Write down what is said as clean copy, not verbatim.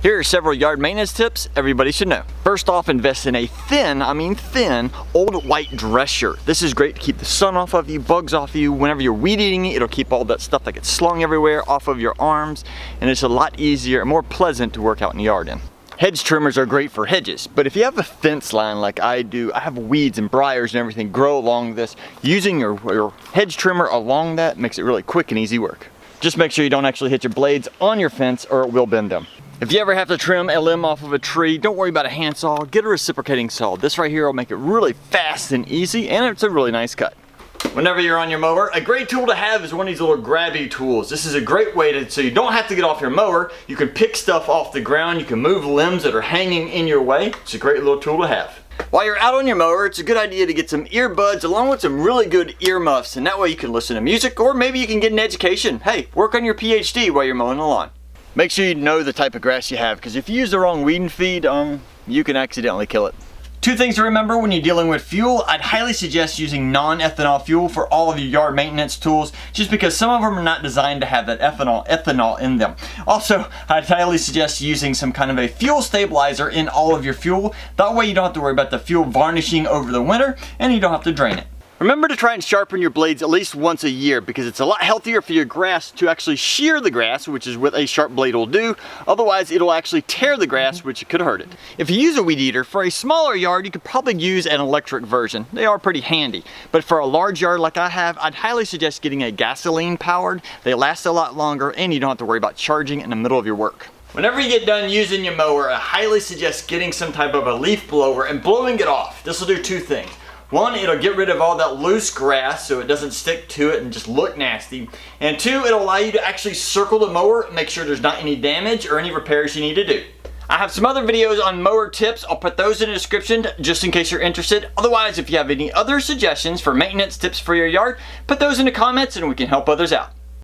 Here are several yard maintenance tips everybody should know. First off, invest in a thin, old white dress shirt. This is great to keep the sun off of you, bugs off of you. Whenever you're weed eating, it'll keep all that stuff that gets slung everywhere off of your arms, and it's a lot easier and more pleasant to work out in the yard in. Hedge trimmers are great for hedges, but if you have a fence line like I do, I have weeds and briars and everything grow along this, using your hedge trimmer along that makes it really quick and easy work. Just make sure you don't actually hit your blades on your fence or it will bend them. If you ever have to trim a limb off of a tree, don't worry about a handsaw, get a reciprocating saw. This right here will make it really fast and easy, and it's a really nice cut. Whenever you're on your mower, a great tool to have is one of these little grabby tools. This is a great way to, so you don't have to get off your mower, you can pick stuff off the ground, you can move limbs that are hanging in your way. It's a great little tool to have. While you're out on your mower, it's a good idea to get some earbuds along with some really good earmuffs, and that way you can listen to music, or maybe you can get an education. Hey, work on your PhD while you're mowing the lawn. Make sure you know the type of grass you have, because if you use the wrong weed and feed, you can accidentally kill it. Two things to remember when you're dealing with fuel. I'd highly suggest using non-ethanol fuel for all of your yard maintenance tools, just because some of them are not designed to have that ethanol in them. Also, I'd highly suggest using some kind of a fuel stabilizer in all of your fuel. That way you don't have to worry about the fuel varnishing over the winter, and you don't have to drain it. Remember to try and sharpen your blades at least once a year, because it's a lot healthier for your grass to actually shear the grass, which is what a sharp blade will do. Otherwise, it'll actually tear the grass, which could hurt it. If you use a weed eater, for a smaller yard, you could probably use an electric version. They are pretty handy. But for a large yard like I have, I'd highly suggest getting a gasoline powered. They last a lot longer, and you don't have to worry about charging in the middle of your work. Whenever you get done using your mower, I highly suggest getting some type of a leaf blower and blowing it off. This will do two things. One, it'll get rid of all that loose grass so it doesn't stick to it and just look nasty. And two, it'll allow you to actually circle the mower, make sure there's not any damage or any repairs you need to do. I have some other videos on mower tips. I'll put those in the description just in case you're interested. Otherwise, if you have any other suggestions for maintenance tips for your yard, put those in the comments and we can help others out.